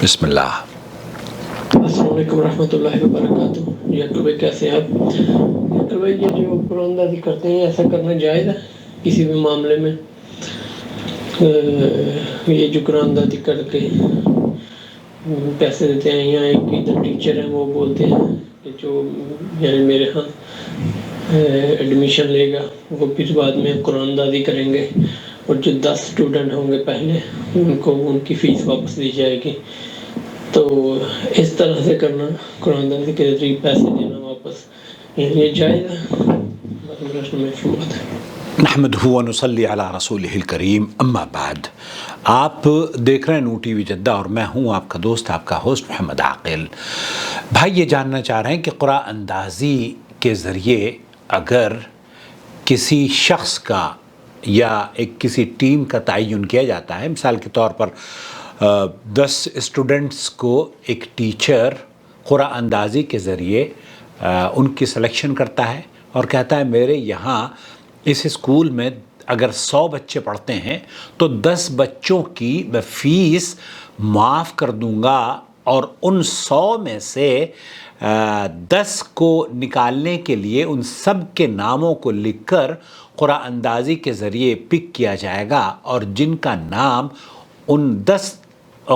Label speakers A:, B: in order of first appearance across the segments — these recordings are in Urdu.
A: بسم اللہ۔
B: السلام علیکم ورحمۃ اللہ وبرکاتہ۔ جی اکبر بھائی کیسے ہیں آپ؟ اکبر بھائی یہ جو قرآن دازی کرتے ہیں ایسا کرنا جائز ہے کسی بھی معاملے میں؟ یہ جو قرآن دازی کر کے پیسے دیتے ہیں، یا ایک ادھر ٹیچر ہیں وہ بولتے ہیں کہ جو یعنی میرے ہاں ایڈمیشن لے گا وہ پھر بعد میں قرآن دازی کریں گے، اور جو 10 اسٹوڈنٹ ہوں گے پہلے ان کو ان کی فیس واپس دی جائے گی، تو اس طرح سے کرنا، قرآن دازی کے ذریعے پیسے دینا واپس، یہ جائز ہے؟
A: نحمدہ و نصلی علی رسولہ الکریم، اما بعد۔ آپ دیکھ رہے ہیں نو ٹی وی جدہ اور میں ہوں آپ کا دوست، آپ کا ہوسٹ محمد عاقل۔ بھائی یہ جاننا چاہ رہے ہیں کہ قرآن اندازی کے ذریعے اگر کسی شخص کا یا کسی ٹیم کا تعین کیا جاتا ہے، مثال کے طور پر 10 اسٹوڈنٹس کو ایک ٹیچر قرآن اندازی کے ذریعے ان کی سلیکشن کرتا ہے اور کہتا ہے میرے یہاں اس اسکول میں اگر 100 بچے پڑھتے ہیں تو 10 بچوں کی میں فیس معاف کر دوں گا، اور ان 100 میں سے 10 کو نکالنے کے لیے ان سب کے ناموں کو لکھ کر قرآن اندازی کے ذریعے پک کیا جائے گا، اور جن کا نام ان 10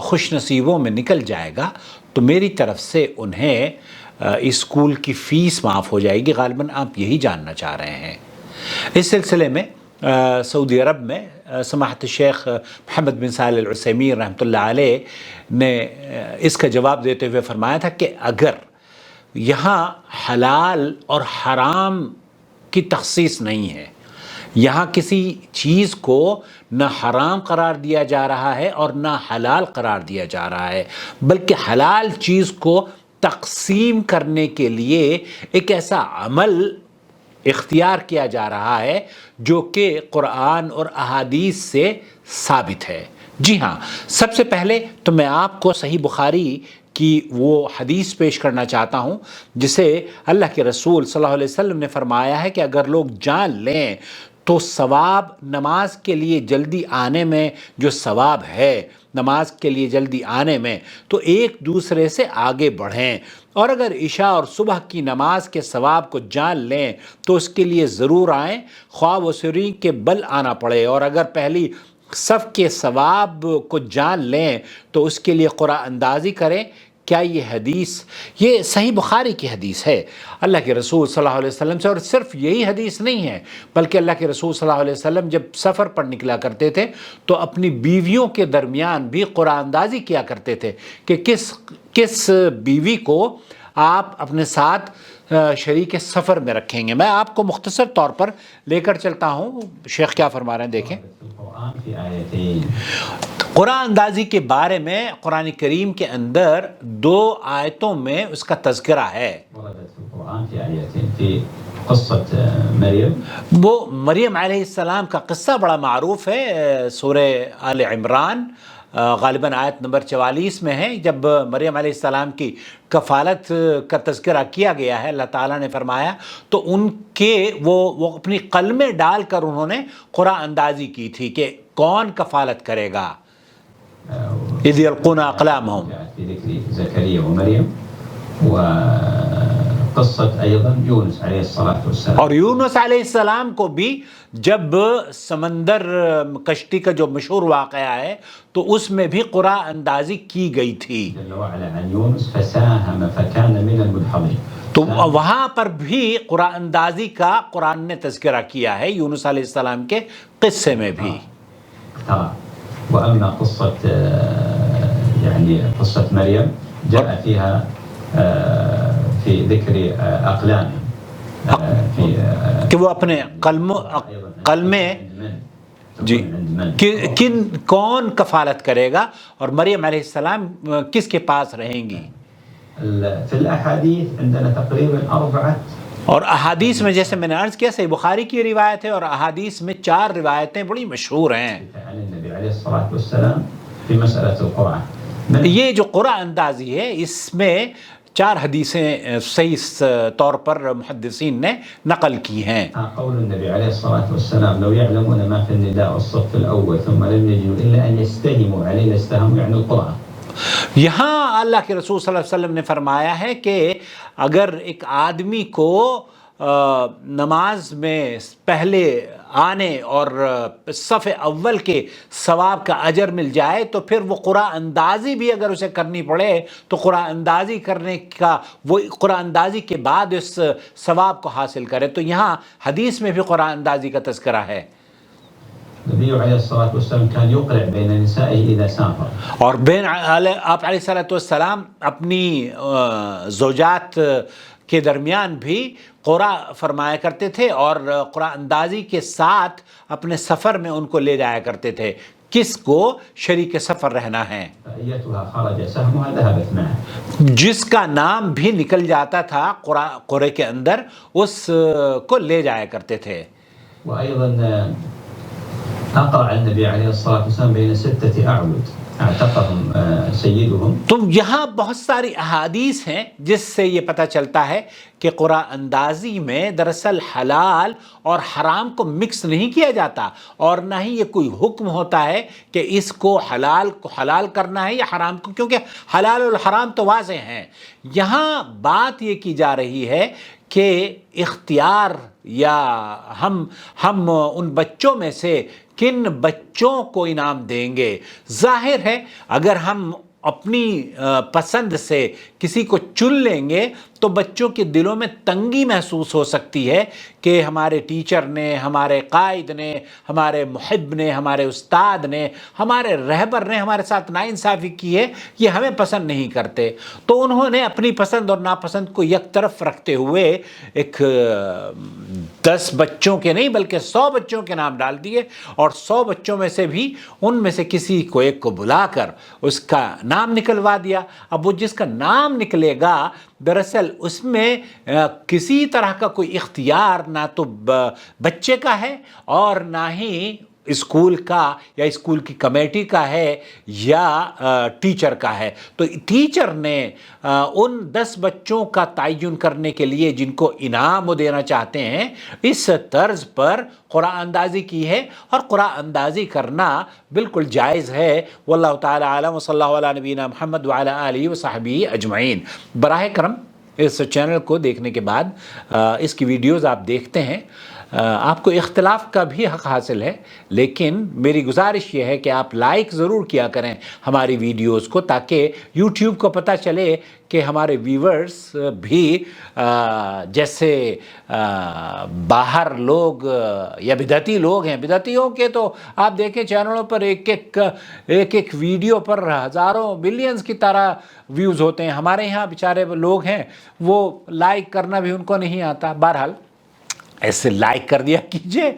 A: خوش نصیبوں میں نکل جائے گا تو میری طرف سے انہیں اسکول کی فیس معاف ہو جائے گی۔ غالباً آپ یہی جاننا چاہ رہے ہیں۔ اس سلسلے میں سعودی عرب میں سماحت الشیخ محمد بن صالح العثیمین رحمۃ اللہ علیہ نے اس کا جواب دیتے ہوئے فرمایا تھا کہ اگر یہاں حلال اور حرام کی تخصیص نہیں ہے، یہاں کسی چیز کو نہ حرام قرار دیا جا رہا ہے اور نہ حلال قرار دیا جا رہا ہے، بلکہ حلال چیز کو تقسیم کرنے کے لیے ایک ایسا عمل اختیار کیا جا رہا ہے جو کہ قرآن اور احادیث سے ثابت ہے۔ جی ہاں، سب سے پہلے تو میں آپ کو صحیح بخاری کی وہ حدیث پیش کرنا چاہتا ہوں جسے اللہ کے رسول صلی اللہ علیہ وسلم نے فرمایا ہے کہ اگر لوگ جان لیں تو ثواب، نماز کے لیے جلدی آنے میں جو ثواب ہے، نماز کے لیے جلدی آنے میں، تو ایک دوسرے سے آگے بڑھیں، اور اگر عشاء اور صبح کی نماز کے ثواب کو جان لیں تو اس کے لیے ضرور آئیں، خواہ و سری کے بل آنا پڑے، اور اگر پہلی صف کے ثواب کو جان لیں تو اس کے لیے قرآن اندازی کریں۔ کیا یہ حدیث، یہ صحیح بخاری کی حدیث ہے اللہ کے رسول صلی اللہ علیہ وسلم سے، اور صرف یہی حدیث نہیں ہے بلکہ اللہ کے رسول صلی اللہ علیہ وسلم جب سفر پر نکلا کرتے تھے تو اپنی بیویوں کے درمیان بھی قرآن اندازی کیا کرتے تھے کہ کس بیوی کو آپ اپنے ساتھ شریک سفر میں رکھیں گے۔ میں آپ کو مختصر طور پر لے کر چلتا ہوں، شیخ کیا فرما رہے ہیں دیکھیں۔ قرآن اندازی کے بارے میں قرآن کریم کے اندر 2 آیتوں میں اس کا تذکرہ ہے۔ وہ مریم علیہ السلام کا قصہ بڑا معروف ہے، سورہ آل عمران غالباً آیت نمبر 44 میں ہے، جب مریم علیہ السلام کی کفالت کا تذکرہ کیا گیا ہے، اللہ تعالیٰ نے فرمایا تو ان کے وہ اپنی قلمیں ڈال کر انہوں نے قرآن اندازی کی تھی کہ کون کفالت کرے گا۔ اذ یلقون اقلامہم،
C: زکریا و مریم و قصت ایضا یونس علیہ السلام،
A: اور یونس علیہ السلام کو بھی جب سمندر کشتی کا جو مشہور واقعہ ہے تو اس میں بھی قرآن اندازی کی گئی تھی،
C: جل وعلا عن یونس فساہم فکان من المدحضین،
A: تو وہاں پر بھی قرآن اندازی کا قرآن نے تذکرہ کیا ہے یونس علیہ السلام کے قصے میں بھی۔
C: وأما قصة يعني قصة مريم جاء فيها في ذكر أقلام
A: کہ وہ اپنے قلمے جی کون کفالت کرے گا، اور مریم علیہ السلام کس کے پاس رہیں گی۔
C: في الأحاديث عندنا تقريبا 4،
A: اور احادیث میں جیسے میں نے عرض کیا صحیح بخاری کی روایت ہے، اور احادیث میں 4 روایتیں بڑی مشہور ہیں۔ یہ جو قرآن اندازی ہے اس میں 4 حدیثیں صحیح طور پر محدثین نے نقل کی ہیں۔
C: قول النبی علیہ الصلاة والسلام لو يعلمون ما في النداء والصف الأول ثم لم يجدوا إلا أن يستهموا علينا استهموا، يعني القرآن۔
A: یہاں اللہ کے رسول صلی اللہ علیہ وسلم نے فرمایا ہے کہ اگر ایک آدمی کو نماز میں پہلے آنے اور صف اول کے ثواب کا اجر مل جائے تو پھر وہ قرآن اندازی بھی اگر اسے کرنی پڑے تو قرآن اندازی کرنے کا وہ قرآن اندازی کے بعد اس ثواب کو حاصل کرے. تو یہاں حدیث میں بھی قرآن اندازی کا تذکرہ ہے.
C: النبي عليه الصلاة والسلام كان يقرأ بين نسائه إذا سافر.
A: اور آپ علیہ الصلوۃ والسلام اپنی زوجات کے درمیان بھی قرآ فرمایا کرتے تھے اور قرآن اندازی کے ساتھ اپنے سفر میں ان کو لے جایا کرتے تھے. کس کو شریک سفر رہنا ہے.
C: فأيتها خرج سهمها ذهبت معه.
A: جس کا نام بھی نکل جاتا تھا قرے کے اندر اس کو لے جایا کرتے تھے.
C: وأيضا أقرع النبي عليه الصلاة والسلام بين 6 أعود اعتقهم سيدهم.
A: تو یہاں بہت ساری احادیث ہیں جس سے یہ پتہ چلتا ہے کہ قرآن اندازی میں دراصل حلال اور حرام کو مکس نہیں کیا جاتا اور نہ ہی یہ کوئی حکم ہوتا ہے کہ اس کو حلال کرنا ہے یا حرام کو، کیونکہ حلال اور حرام تو واضح ہیں. یہاں بات یہ کی جا رہی ہے کہ اختیار یا ہم ان بچوں میں سے کن بچوں کو انعام دیں گے. ظاہر ہے اگر ہم اپنی پسند سے کسی کو چن لیں گے تو بچوں کے دلوں میں تنگی محسوس ہو سکتی ہے کہ ہمارے ٹیچر نے، ہمارے قائد نے، ہمارے محب نے، ہمارے استاد نے، ہمارے رہبر نے ہمارے ساتھ ناانصافی کی ہے، یہ ہمیں پسند نہیں کرتے. تو انہوں نے اپنی پسند اور ناپسند کو یک طرف رکھتے ہوئے ایک 10 بچوں کے نہیں بلکہ 100 بچوں کے نام ڈال دیے اور 100 بچوں میں سے بھی ان میں سے کسی کو ایک کو بلا کر اس کا نام نکلوا دیا. اب وہ جس کا نام نکلے گا دراصل اس میں کسی طرح کا کوئی اختیار نہ تو بچے کا ہے اور نہ ہی اسکول کا یا اسکول کی کمیٹی کا ہے یا ٹیچر کا ہے. تو ٹیچر نے ان 10 بچوں کا تعین کرنے کے لیے جن کو انعام وہ دینا چاہتے ہیں اس طرز پر قرآن اندازی کی ہے اور قرآن اندازی کرنا بالکل جائز ہے. واللہ تعالی عالم. وصلی اللہ علی نبینا محمد وعلی آلہ وصحبہ اجمعین. براہ کرم اس چینل کو دیکھنے کے بعد اس کی ویڈیوز آپ دیکھتے ہیں، آپ کو اختلاف کا بھی حق حاصل ہے، لیکن میری گزارش یہ ہے کہ آپ لائک ضرور کیا کریں ہماری ویڈیوز کو تاکہ یوٹیوب کو پتہ چلے کہ ہمارے ویورز بھی جیسے باہر لوگ یا بدعتی لوگ ہیں، بدعتیوں کے تو آپ دیکھیں چینلوں پر ایک ویڈیو پر ہزاروں ملینز کی طرح ویوز ہوتے ہیں. ہمارے یہاں بیچارے لوگ ہیں وہ لائک کرنا بھی ان کو نہیں آتا. بہرحال ایسے لائک کر دیا کیجئے،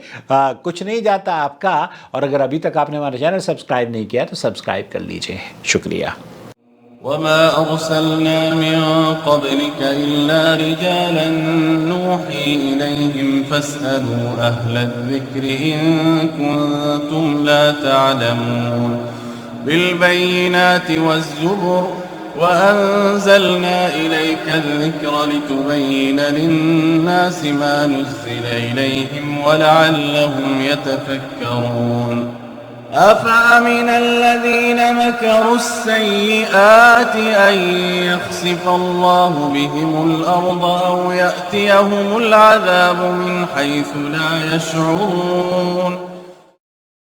A: کچھ نہیں جاتا آپ کا. اور اگر ابھی تک آپ نے ہمارا چینل سبسکرائب نہیں کیا تو سبسکرائب کر لیجئے. شکریہ.
D: وما أرسلنا من قبلك إلا رجالا نوحي إليهم فاسألوا أهل الذكر إن كنتم لا تعلمون. بالبينات والزبر وأنزلنا إليك الذكر لتبين للناس ما نزل إليهم ولعلهم يتفكرون. أفأمن الذين مكروا السيئات أن يخسف الله بهم الأرض أو يأتيهم العذاب من حيث لا يشعرون.